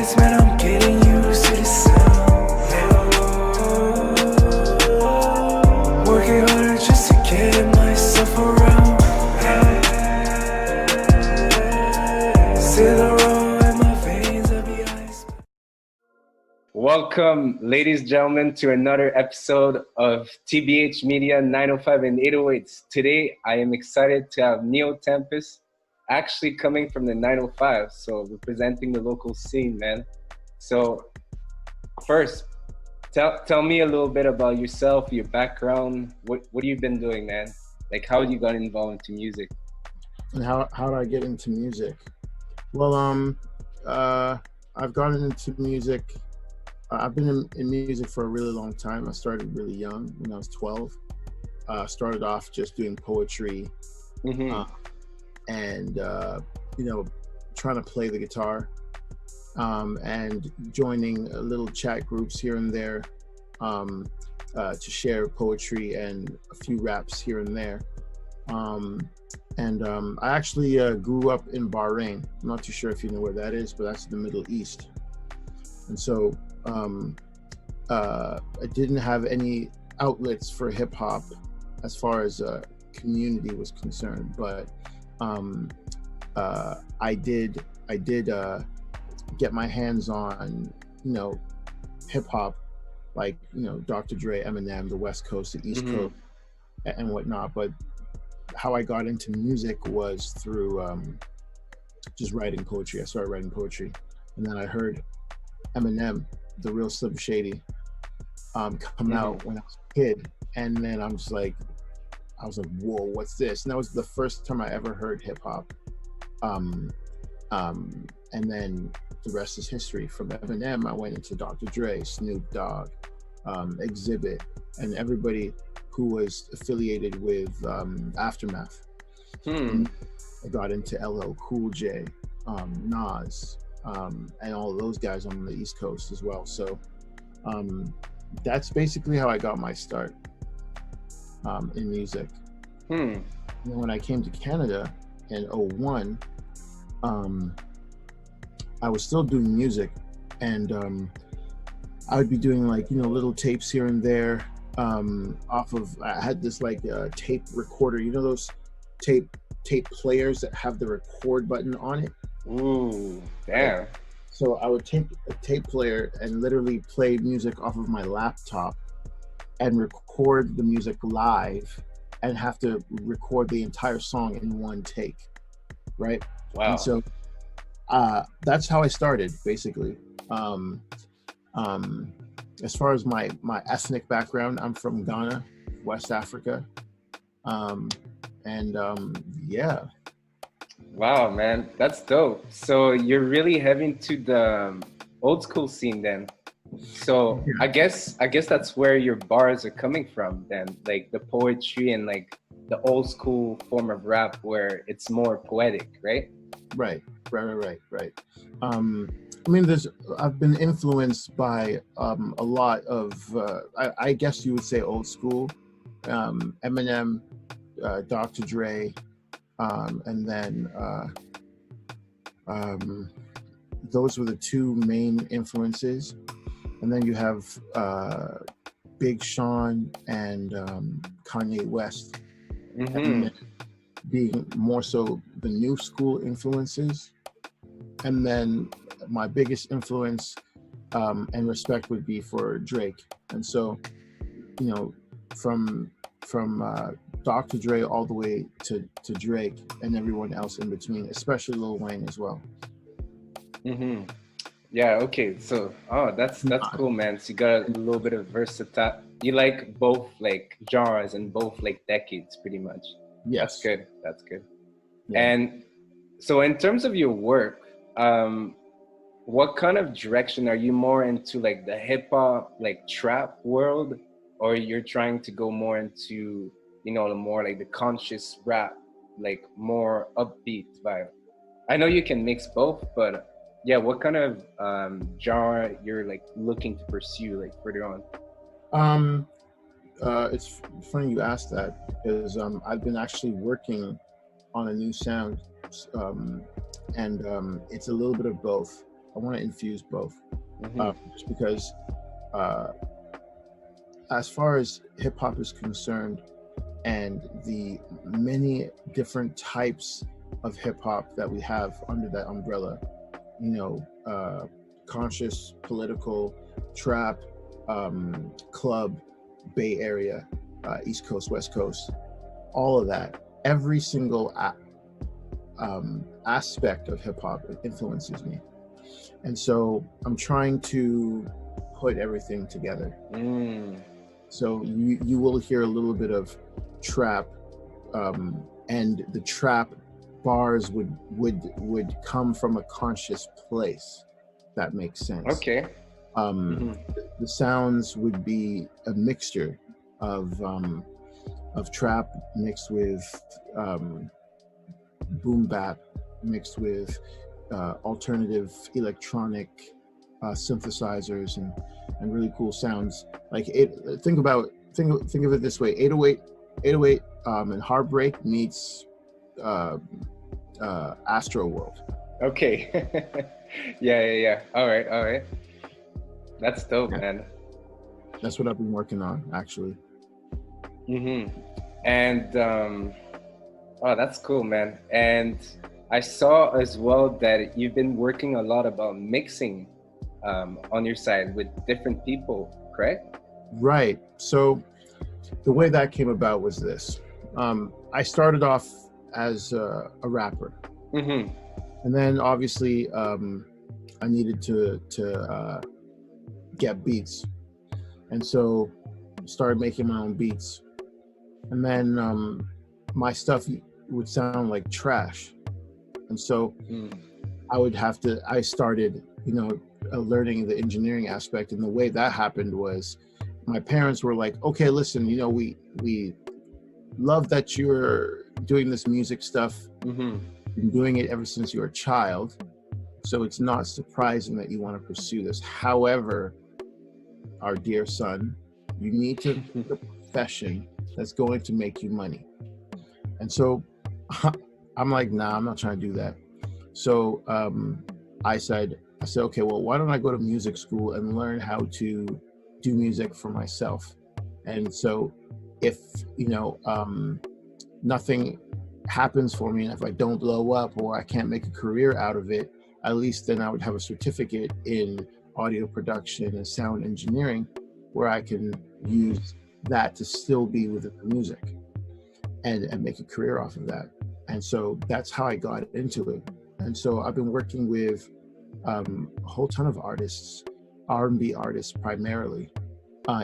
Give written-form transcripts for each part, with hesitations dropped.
distance, man, I'm getting used to the sound. Working harder just to get myself around. Still a raw in my veins of the ice. Welcome, ladies and gentlemen, to another episode of TBH Media 905 and 808s. Today, I am excited to have Neo Tempus actually coming from the 905, so representing the local scene, man. So, first, tell me a little bit about yourself, your background. What have you been doing, man? Like, how you got involved into music? And how did I get into music? Well, I've gotten into music. I've been in music for a really long time. I started really young when I was 12. Started off just doing poetry, and trying to play the guitar, and joining little chat groups here and there to share poetry and a few raps here and there. I actually grew up in Bahrain. I'm not too sure if you know where that is, but that's the Middle East. And so I didn't have any outlets for hip hop as far as community was concerned, but I did get my hands on hip hop, like Dr. Dre, Eminem, the West Coast, the East Coast, and whatnot. But how I got into music was through just writing poetry. I started writing poetry, and then I heard Eminem, the real Slim Shady, come out when I was a kid, and then I was like, whoa, what's this? And that was the first time I ever heard hip hop. And then the rest is history. From Eminem, I went into Dr. Dre, Snoop Dogg, Exhibit, and everybody who was affiliated with Aftermath. I got into LL Cool J, Nas, and all of those guys on the East Coast as well. So that's basically how I got my start in music. And when I came to Canada in 2001, I was still doing music, and I would be doing like little tapes here and there. I had this like tape recorder, those tape players that have the record button on it. Ooh, damn. So I would take a tape player and literally play music off of my laptop and record the music live and have to record the entire song in one take, right? Wow. And so that's how I started, basically. As far as my ethnic background, I'm from Ghana, West Africa. Yeah. Wow, man, that's dope. So you're really heavy into the old school scene then. So yeah. I guess that's where your bars are coming from then, like the poetry and like the old school form of rap where it's more poetic, right? Right. I mean, I've been influenced by a lot of, I guess you would say old school, Eminem, Dr. Dre, and then those were the two main influences. And then you have Big Sean and Kanye West, being more so the new school influences. And then my biggest influence and respect would be for Drake. And so, from Dr. Dre all the way to Drake and everyone else in between, especially Lil Wayne as well. Yeah, okay. So, that's cool, man. So you got a little bit of versatile. You like both like genres and both like decades pretty much. Yes. That's good. Yeah. And so in terms of your work, what kind of direction are you more into, like the hip hop, like trap world, or you're trying to go more into, the more like the conscious rap, like more upbeat vibe? I know you can mix both, but yeah, what kind of genre you're like looking to pursue like further on? It's funny you asked that, because I've been actually working on a new sound, and it's a little bit of both. I want to infuse both, Mm-hmm. just because as far as hip hop is concerned, and the many different types of hip hop that we have under that umbrella, you know, conscious, political, trap, club, Bay Area, East Coast, West Coast, all of that, every single aspect of hip hop influences me. And so I'm trying to put everything together. So you will hear a little bit of trap, and the trap bars would come from a conscious place. That makes sense. Okay. The sounds would be a mixture of trap mixed with boom bap, mixed with alternative electronic synthesizers and really cool sounds. Like think of it this way: 808 and Heartbreak meets Astro World. Okay. yeah. All right. That's dope, man. That's what I've been working on, actually. And oh, that's cool, man. And I saw as well that you've been working a lot about mixing on your side with different people, correct? Right. So the way that came about was this. I started off as a rapper. And then obviously I needed to get beats. And so started making my own beats. And then my stuff would sound like trash. And so I started, you know, learning the engineering aspect. And the way that happened was my parents were like, okay, listen, you know, we love that you're doing this music stuff. Been doing it ever since you were a child. So it's not surprising that you want to pursue this. However, our dear son, you need to pick a profession that's going to make you money. And so I'm like, nah, I'm not trying to do that. So I said, okay, well, why don't I go to music school and learn how to do music for myself? And so if, you know, nothing happens for me, and if I don't blow up or I can't make a career out of it, at least then I would have a certificate in audio production and sound engineering where I can use that to still be within the music and make a career off of that. And so that's how I got into it. And so I've been working with a whole ton of artists, R&B artists primarily,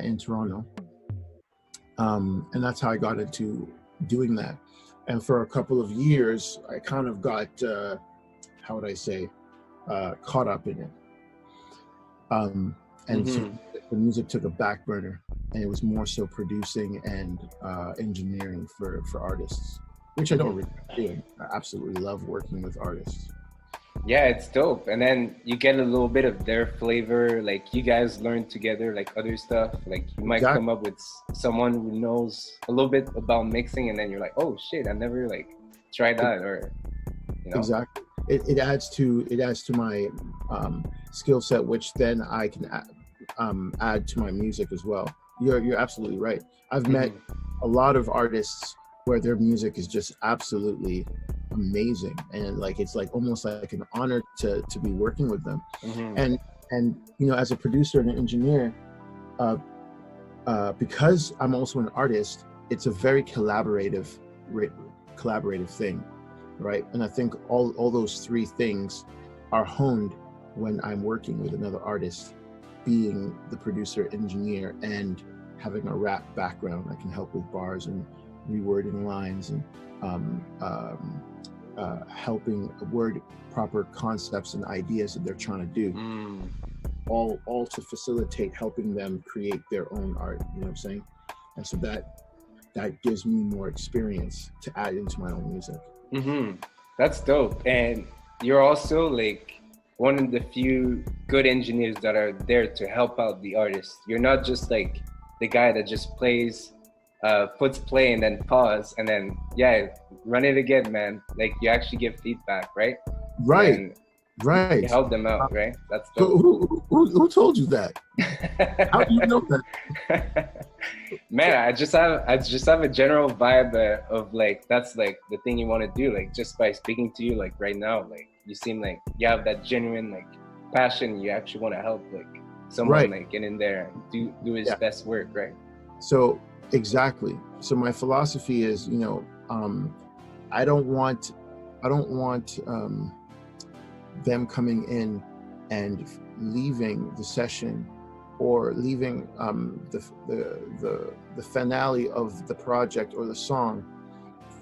in Toronto. And that's how I got into doing that. And for a couple of years, I kind of got, how would I say, caught up in it. And so the music took a back burner, and it was more so producing and engineering for artists, which I don't really do. I absolutely love working with artists. Yeah, it's dope. And then you get a little bit of their flavor, like you guys learn together, like other stuff. Like you might come up with someone who knows a little bit about mixing, and then you're like, oh shit, I never like tried that, or you know. Exactly. It adds to my skill set, which then I can add to my music as well. You're absolutely right. I've met a lot of artists where their music is just absolutely amazing, and like it's like almost like an honor to be working with them. And you know, as a producer and an engineer, because I'm also an artist, it's a very collaborative thing, right? And I think all those three things are honed when I'm working with another artist, being the producer, engineer, and having a rap background. I can help with bars and rewording lines and helping word proper concepts and ideas that they're trying to do, all to facilitate helping them create their own art, you know what I'm saying? And so that gives me more experience to add into my own music. That's dope. And you're also like one of the few good engineers that are there to help out the artist. You're not just like the guy that just plays, puts play and then pause and then run it again, man. Like you actually give feedback, right? Right. And Right. You help them out, right? That's So dope. who told you that? How do you know that? Man, I just have a general vibe of like that's like the thing you want to do. Like just by speaking to you like right now, like you seem like you have that genuine like passion. You actually want to help like someone Right. like get in there and do his best work, right? So exactly. So my philosophy is, you know, I don't want them coming in and leaving the session or leaving the finale of the project or the song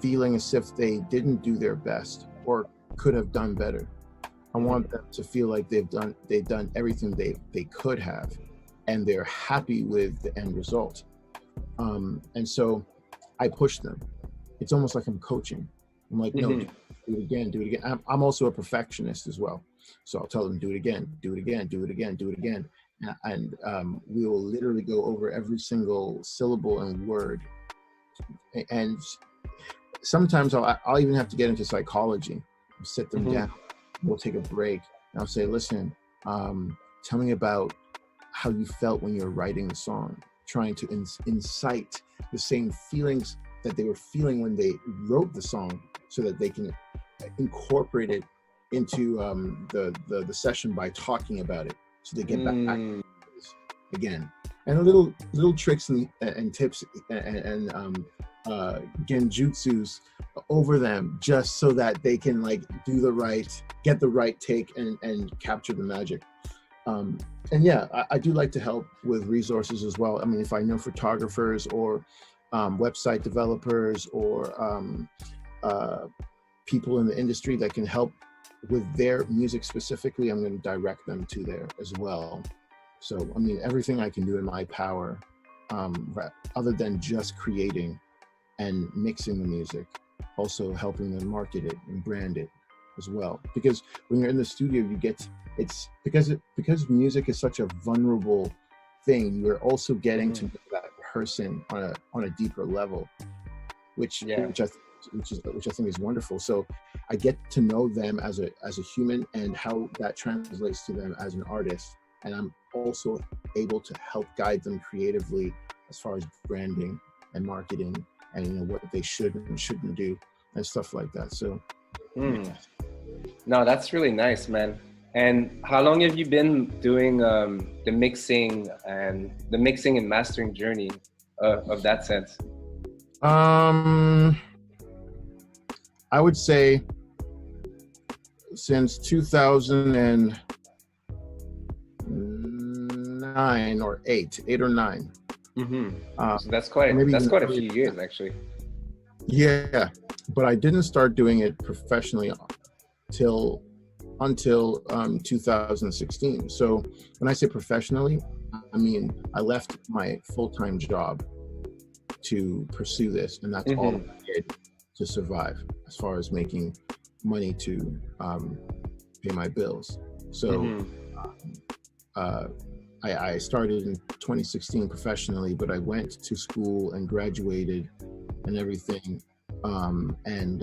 feeling as if they didn't do their best or could have done better. I want them to feel like they've done everything they could have, and they're happy with the end result. And so I push them. It's almost like I'm coaching. I'm like, no, do it again, do it again. I'm also a perfectionist as well. So I'll tell them, do it again, do it again, do it again, do it again. And we will literally go over every single syllable and word. And sometimes I'll even have to get into psychology. I'll sit them down, we'll take a break, and I'll say, listen, tell me about how you felt when you were writing the song, trying to incite the same feelings that they were feeling when they wrote the song so that they can incorporate it into the session by talking about it, so they get back again. And little tricks and tips and genjutsus over them, just so that they can like get the right take and capture the magic. And yeah, I do like to help with resources as well. I mean, if I know photographers or website developers or people in the industry that can help with their music specifically, I'm going to direct them to there as well. So, I mean, everything I can do in my power, other than just creating and mixing the music, also helping them market it and brand it as well. Because when you're in the studio, it's because music is such a vulnerable thing, you're also getting to know that person on a deeper level, which I think is wonderful. So I get to know them as a human and how that translates to them as an artist. And I'm also able to help guide them creatively as far as branding and marketing and, you know, what they should and shouldn't do and stuff like that. So no, that's really nice, man. And how long have you been doing the mixing and mastering journey of that sense? I would say since 2009 or 8 or 9. So that's quite a few years actually. Yeah, but I didn't start doing it professionally until 2016. So when I say professionally, I mean I left my full-time job to pursue this, and that's all I did to survive as far as making money to pay my bills. So I started in 2016 professionally, but I went to school and graduated and everything, and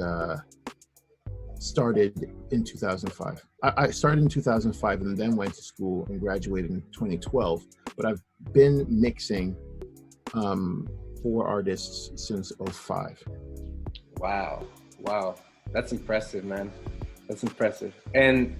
started in 2005. I started in 2005 and then went to school and graduated in 2012, but I've been mixing for artists since 2005. Wow. That's impressive, man. That's impressive. And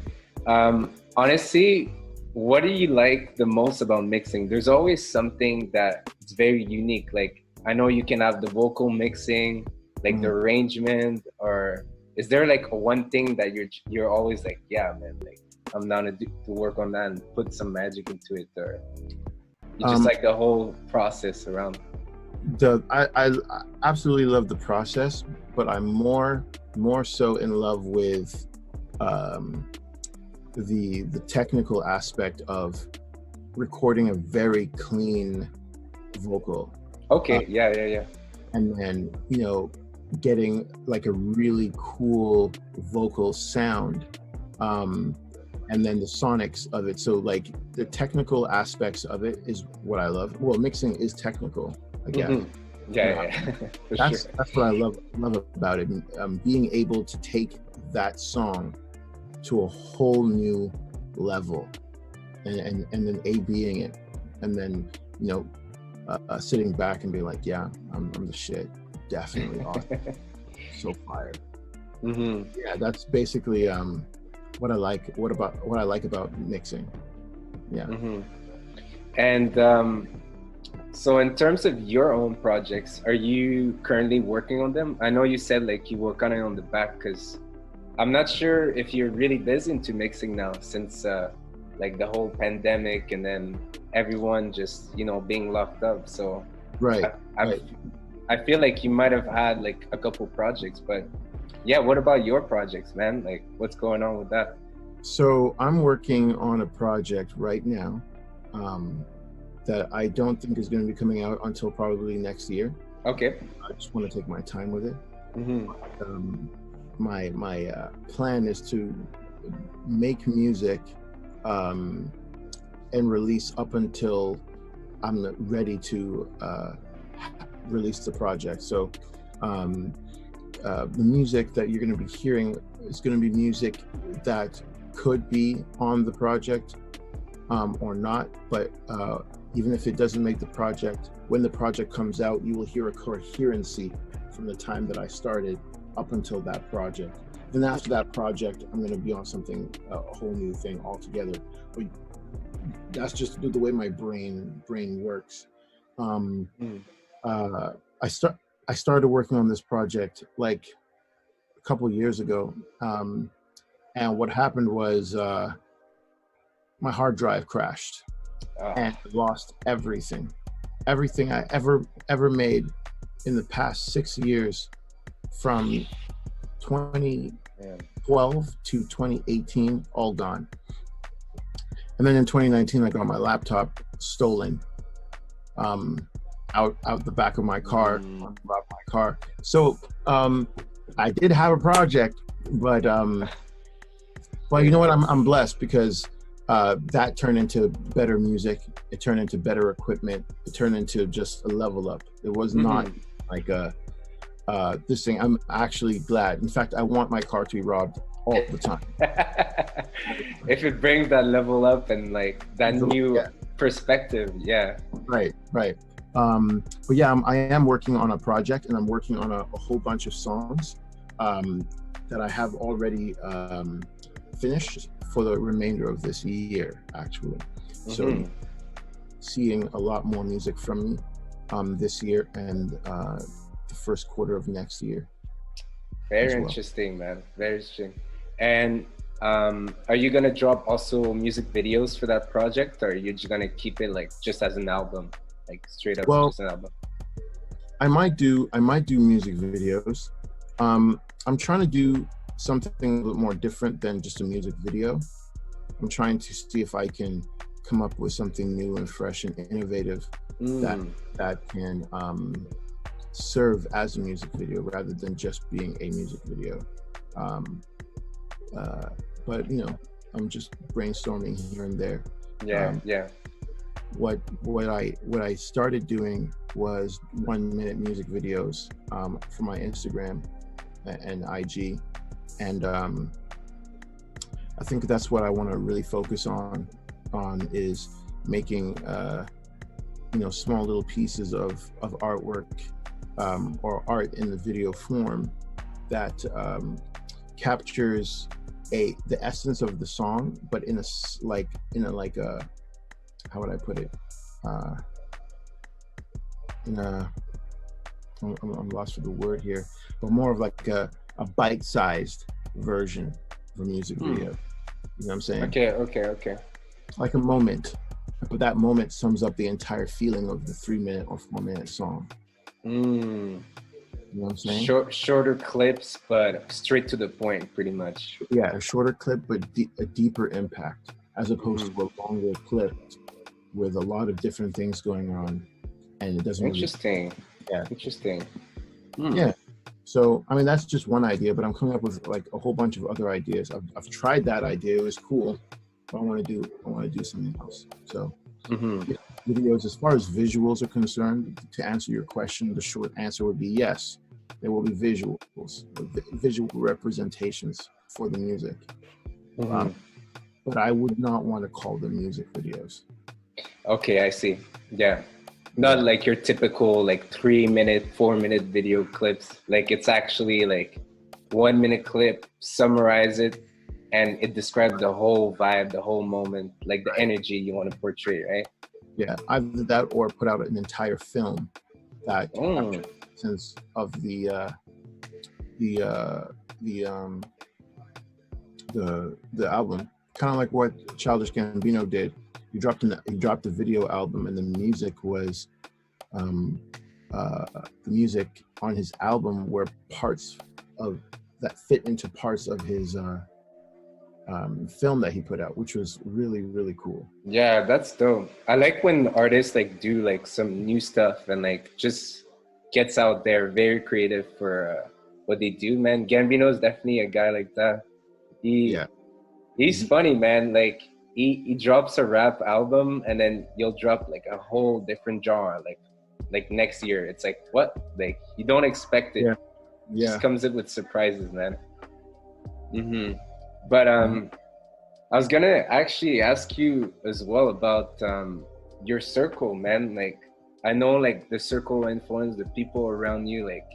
honestly, what do you like the most about mixing? There's always something that's very unique. Like, I know you can have the vocal mixing, like the arrangement, or is there like one thing that you're always like, yeah, man, like I'm down to work on that and put some magic into it, or you just like the whole process around? I absolutely love the process, but I'm more so in love with the technical aspect of recording a very clean vocal. Okay, yeah. And then, you know, getting like a really cool vocal sound, and then the sonics of it. So like the technical aspects of it is what I love. Well, mixing is technical, I guess. Yeah. That's what I love about it. Being able to take that song to a whole new level, and then A/Bing it, and then sitting back and being like, yeah, I'm the shit, definitely awesome, so fired. Yeah, that's basically what I like. What I like about mixing. Yeah. And so in terms of your own projects, are you currently working on them? I know you said like you were kind of on the back, because I'm not sure if you're really busy into mixing now, since like the whole pandemic and then everyone just being locked up. So Right. I feel like you might have had like a couple projects, but yeah, what about your projects, man? Like, what's going on with that? So I'm working on a project right now that I don't think is going to be coming out until probably next year. Okay. I just want to take my time with it. My plan is to make music and release up until I'm ready to release the project. So the music that you're going to be hearing is going to be music that could be on the project or not, but even if it doesn't make the project, when the project comes out, you will hear a coherency from the time that I started up until that project. Then after that project, I'm going to be on something, a whole new thing altogether. But that's just the way my brain works. I started working on this project like a couple of years ago, and what happened was my hard drive crashed, and I lost everything I ever made in the past 6 years, from 2012 to 2018, all gone. And then in 2019, I got my laptop stolen out the back of my car, So I did have a project, but you know what? I'm blessed, because that turned into better music. It turned into better equipment. It turned into just a level up. It was not like this thing. I'm actually glad. In fact, I want my car to be robbed all the time. If it brings that level up and like that new perspective, yeah. Right. But yeah, I am working on a project, and I'm working on a whole bunch of songs that I have already finished for the remainder of this year, actually. So seeing a lot more music from me this year and the first quarter of next year. Very interesting, man. Very interesting. And are you gonna drop also music videos for that project, or are you just gonna keep it like just as an album, like straight up just an album? I might do music videos. I'm trying to do something a little more different than just a music video. I'm trying to see if I can come up with something new and fresh and innovative that can serve as a music video rather than just being a music video. But I'm just brainstorming here and there. What I started doing was 1-minute music videos for my Instagram and IG, and I think that's what I want to really focus on is making small little pieces of artwork or art in the video form that captures the essence of the song, but in a how would I put it? I'm lost for the word here, but more of like a bite-sized version of a music video. You know what I'm saying? Okay. Like a moment, but that moment sums up the entire feeling of the 3-minute or 4-minute song. You know what I'm saying? Shorter clips, but straight to the point, pretty much. Yeah, a shorter clip, but a deeper impact, as opposed to a longer clip with a lot of different things going on, and it doesn't. Interesting. Interesting. Yeah. So, I mean, that's just one idea, but I'm coming up with like a whole bunch of other ideas. I've tried that idea; it was cool, but I want to do something else. So, videos, as far as visuals are concerned, to answer your question, the short answer would be yes. There will be visuals, visual representations for the music. Mhm. But I would not want to call them music videos. Okay, I see. Yeah. Not Yeah. like your typical like 3 minute, 4 minute video clips. Like it's actually like 1 minute clip, summarize it, and it describes the whole vibe, the whole moment, like the energy you want to portray, right? Yeah, either that or put out an entire film that Mm. sense of the the album, kind of like what Childish Gambino did. He dropped a video album, and the music was the music on his album were parts of that fit into parts of his film that he put out, which was really, really cool. Yeah, that's dope. I like when artists like do like some new stuff and like just gets out there, very creative for what they do, man. Gambino is definitely a guy like that. He Yeah. he's funny, man. Like he drops a rap album and then you'll drop like a whole different genre, like next year. It's like what? Like you don't expect it. Yeah. Just comes in with surprises, man. But I was gonna actually ask you as well about your circle, man. Like I know like the circle influence, the people around you, like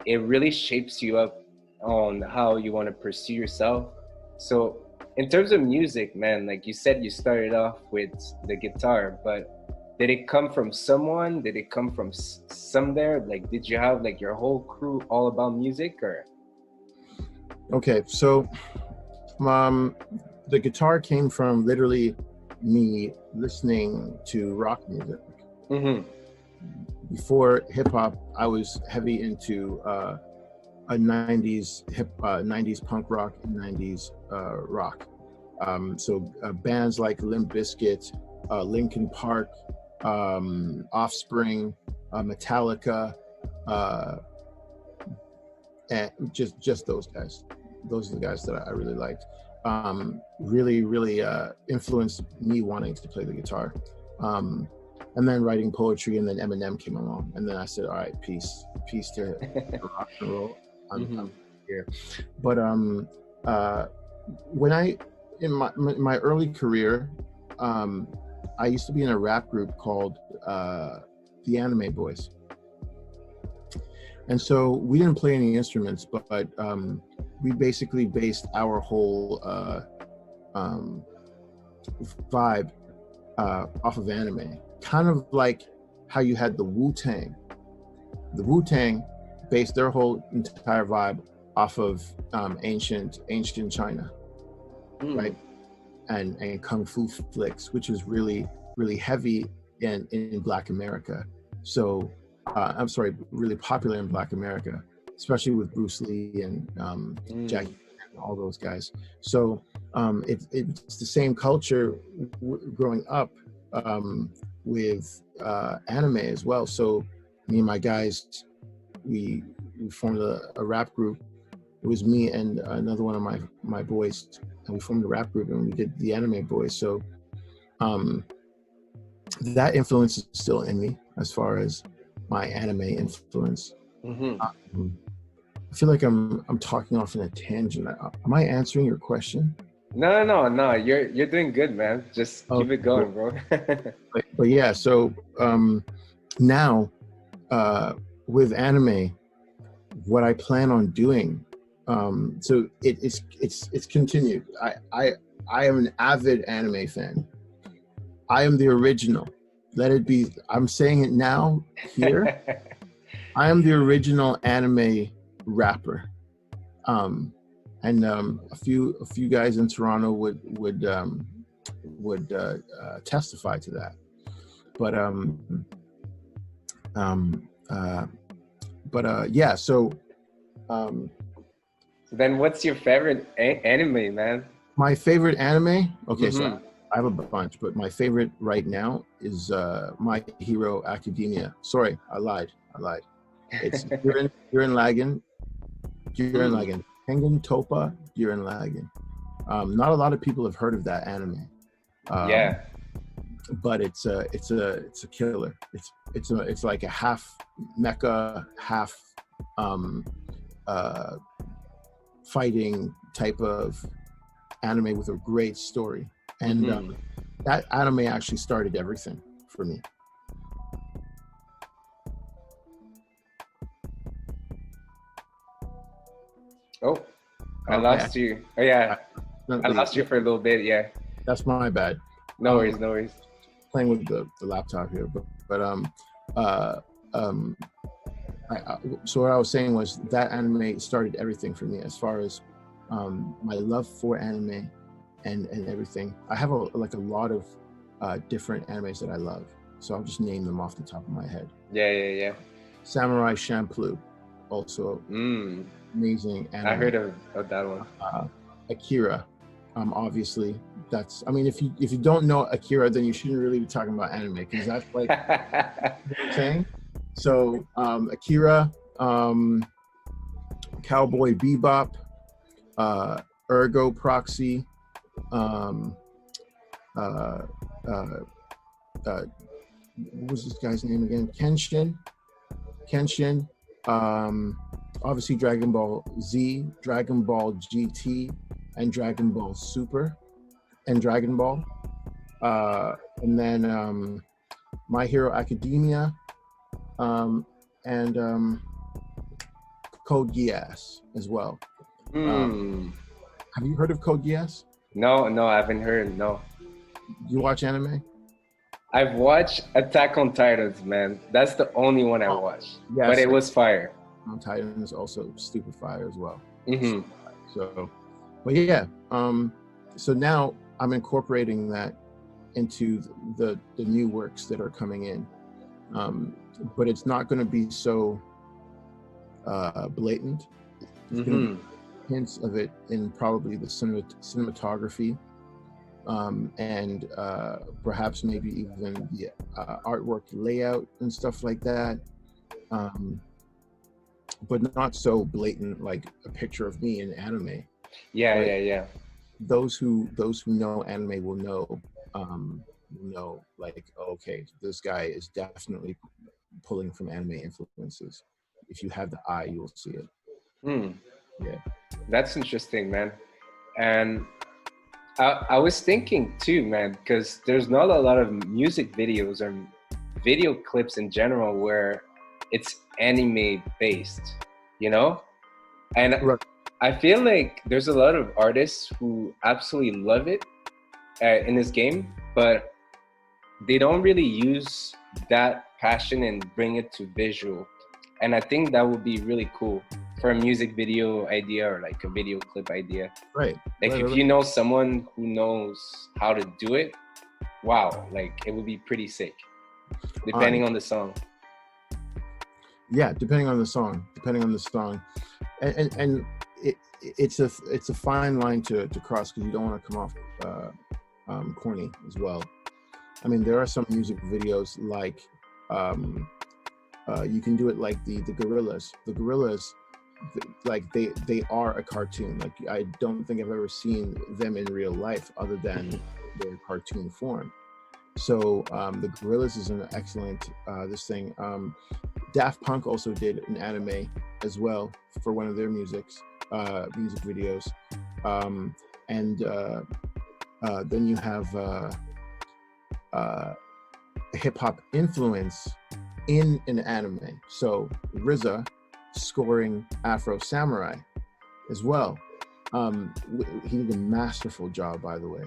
it really shapes you up on how you want to pursue yourself. So in terms of music, man, like you said you started off with the guitar, but did it come from someone? Did it come from somewhere? Like did you have like your whole crew all about music or? Okay, so the guitar came from literally me listening to rock music. Before hip hop, I was heavy into a 90s punk rock and 90s rock. So bands like Limp Bizkit, Linkin Park, Offspring, Metallica, and just those guys. Those are the guys that I really liked. Really influenced me wanting to play the guitar. And then writing poetry, and then Eminem came along, and then I said, all right, peace to rock and roll. I'm here. But when in my early career, I used to be in a rap group called the Anime Boys. And so we didn't play any instruments, but we basically based our whole vibe off of anime. Kind of like how you had the Wu-Tang. The Wu-Tang based their whole entire vibe off of ancient China, right? And kung fu flicks, which is really heavy in Black America. So I'm sorry, really popular in Black America, especially with Bruce Lee and Jackie and all those guys. So it's the same culture growing up with anime as well. So me and my guys, we formed a rap group. It was me and another one of my boys, and we formed a rap group, and we did the Anime Boys. So that influence is still in me as far as my anime influence. I feel like I'm talking off in a tangent. Am I answering your question? No. You're doing good, man. Just keep it going, bro. but yeah, so now with anime, what I plan on doing, so it's continued. I am an avid anime fan. I am the original. Let it be. I'm saying it now here. I am the original anime rapper. And a few guys in Toronto would testify to that. But yeah. So then, what's your favorite anime, man? My favorite anime. Okay, so I have a bunch, but my favorite right now is My Hero Academia. Sorry, I lied. It's Gurren Lagann. Tengen Toppa Gurren Lagann. Not a lot of people have heard of that anime. Yeah. But it's a killer. It's like a half mecha, half fighting type of anime with a great story. And that anime actually started everything for me. Oh, I lost you. Oh yeah, I lost you for a little bit. Yeah, that's my bad. No worries, no worries. Playing with the laptop here, so what I was saying was that anime started everything for me as far as my love for anime and everything. I have a lot of different animes that I love, so I'll just name them off the top of my head. Yeah. Samurai Champloo, also amazing anime. I heard of that one. Akira, obviously. That's, I mean, if you don't know Akira, then you shouldn't really be talking about anime, because that's like you know what I'm saying. So Akira, Cowboy Bebop, Ergo Proxy, what was this guy's name again? Kenshin, obviously Dragon Ball Z, Dragon Ball GT, and Dragon Ball Super, and Dragon Ball, and then My Hero Academia, and Code Geass as well. Have you heard of Code Geass? No, I haven't heard. No. You watch anime? I've watched Attack on Titans, man. That's the only one I watched. Yes, but it was fire. On Titan is also stupid fire as well. So, but yeah. So now I'm incorporating that into the new works that are coming in. But it's not going to be so blatant. There's going to be hints of it in probably the cinematography, and perhaps maybe even the artwork layout and stuff like that, but not so blatant like a picture of me in anime. Yeah. Those who know anime will know like, okay, this guy is definitely pulling from anime influences. If you have the eye, you will see it. Yeah, that's interesting, man. And I was thinking too, man, because there's not a lot of music videos or video clips in general where it's anime based, you know? And right. I feel like there's a lot of artists who absolutely love it in this game, but they don't really use that passion and bring it to visual. And I think that would be really cool for a music video idea or like a video clip idea. Right. Like if you know someone who knows how to do it, wow, like it would be pretty sick. Depending on the song. Yeah, depending on the song. And it's a fine line to cross, because you don't want to come off corny as well. I mean, there are some music videos like you can do it like the Gorillas. The Gorillas, like they are a cartoon. Like I don't think I've ever seen them in real life other than their cartoon form. So the Gorillas is an excellent this thing. Daft Punk also did an anime as well for one of their music videos, and then you have hip hop influence in an anime. So RZA scoring Afro Samurai as well. He did a masterful job, by the way.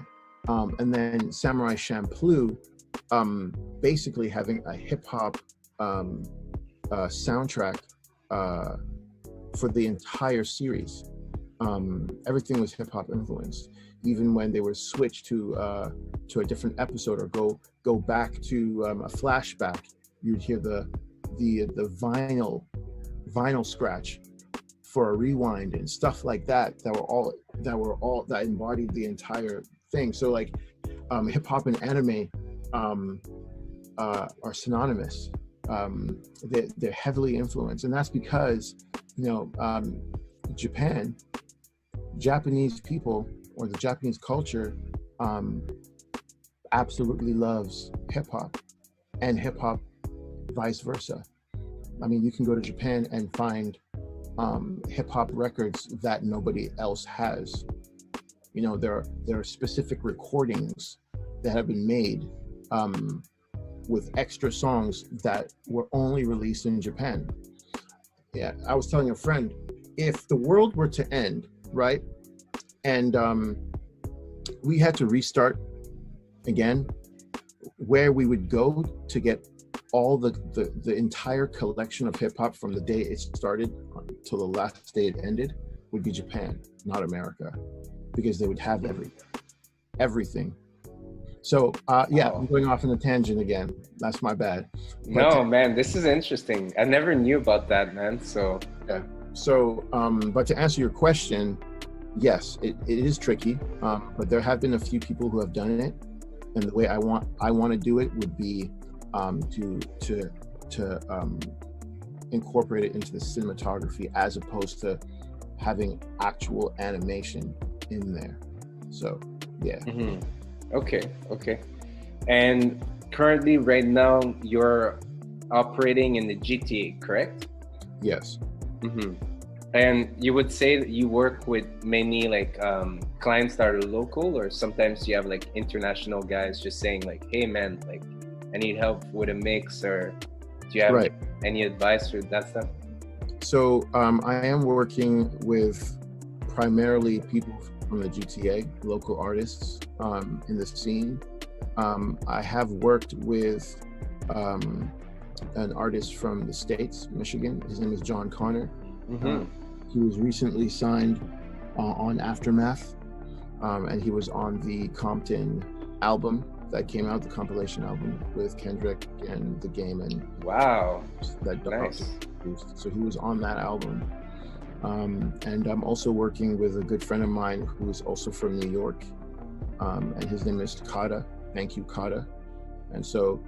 And then Samurai Champloo, basically having a hip hop soundtrack for the entire series. Everything was hip hop influenced. Even when they were switched to a different episode or go back to a flashback, you'd hear the vinyl scratch for a rewind and stuff like that. That embodied the entire thing. So like hip hop and anime are synonymous. They're heavily influenced, and that's because Japanese people, or the Japanese culture, absolutely loves hip hop, and hip hop vice versa. I mean, you can go to Japan and find hip hop records that nobody else has. You know, there are specific recordings that have been made with extra songs that were only released in Japan. Yeah, I was telling a friend, if the world were to end, right, and we had to restart again, where we would go to get all the entire collection of hip hop from the day it started till the last day it ended would be Japan, not America, because they would have everything. So yeah, I'm going off on a tangent again. That's my bad. No, man, this is interesting. I never knew about that, man. So yeah. So, but to answer your question, yes, it is tricky. But there have been a few people who have done it, and the way I want to do it would be to incorporate it into the cinematography as opposed to having actual animation in there. So yeah. Mm-hmm. Okay. And currently, right now, you're operating in the GTA, correct? Yes. Mm-hmm. And you would say that you work with many like clients that are local, or sometimes you have like international guys just saying like, "Hey, man, like I need help with a mix," or do you have any advice for that stuff? So I am working with primarily people from the GTA, local artists in the scene. I have worked with an artist from the States, Michigan. His name is Jon Connor. Mm-hmm. He was recently signed on Aftermath, and he was on the Compton album that came out, the compilation album with Kendrick and The Game and wow, that nice. Produced. So he was on that album. And I'm also working with a good friend of mine who is also from New York, and his name is Kata. Thank you, Kata. And so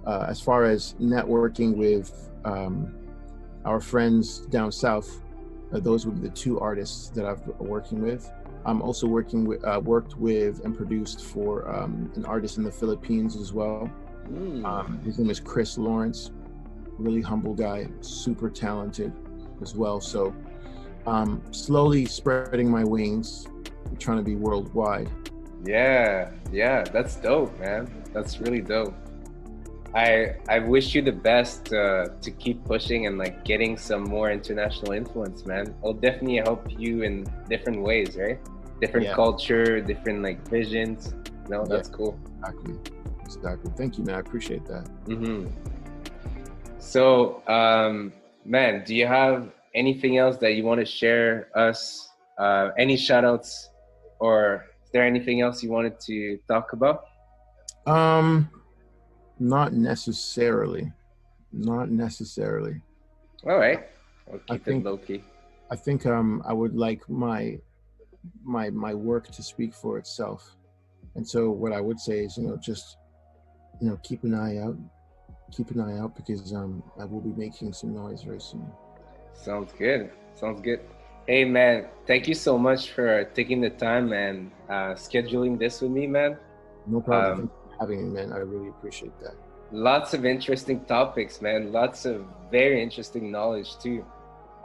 as far as networking with our friends down south, those would be the two artists that I've been working with. I'm also worked with and produced for an artist in the Philippines as well. His name is Chris Lawrence, really humble guy, super talented as well. So slowly spreading my wings, trying to be worldwide. Yeah, that's dope, man. That's really dope. I wish you the best to keep pushing and like getting some more international influence, man. It'll definitely help you in different ways, right? Different culture, different like visions. No, that's cool. Exactly. Thank you, man. I appreciate that. Mm-hmm. So, man, do you have anything else that you want to share us? Any shout outs, or is there anything else you wanted to talk about? Not necessarily. All right. I'll keep it low key. I think I would like my work to speak for itself. And so what I would say is, just keep an eye out because I will be making some noise very soon. Sounds good. Hey man, thank you so much for taking the time and scheduling this with me, man. No problem. Having me, man. I really appreciate that. Lots of interesting topics, man. Lots of very interesting knowledge too.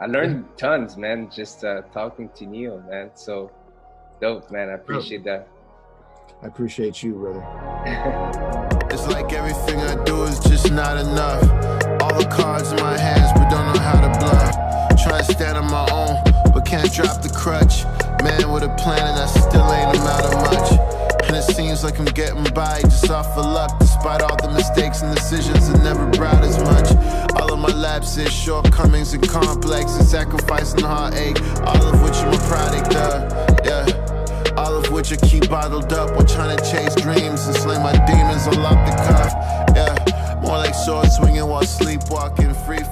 I learned tons, man, just talking to Neo, man. So dope, man. I appreciate that. I appreciate you, brother. It's like everything I do is just not enough. All the cards in my hands, but don't know how to bluff. Trying to stand on my own, but can't drop the crutch. Man with a plan and I still ain't amount of much. And it seems like I'm getting by just off of luck. Despite all the mistakes and decisions that never brought as much. All of my lapses, shortcomings and complexes, sacrifice and heartache, all of which I'm a product of, yeah. All of which I keep bottled up while trying to chase dreams and slay my demons all off the cuff, yeah. More like sword swinging while sleepwalking, free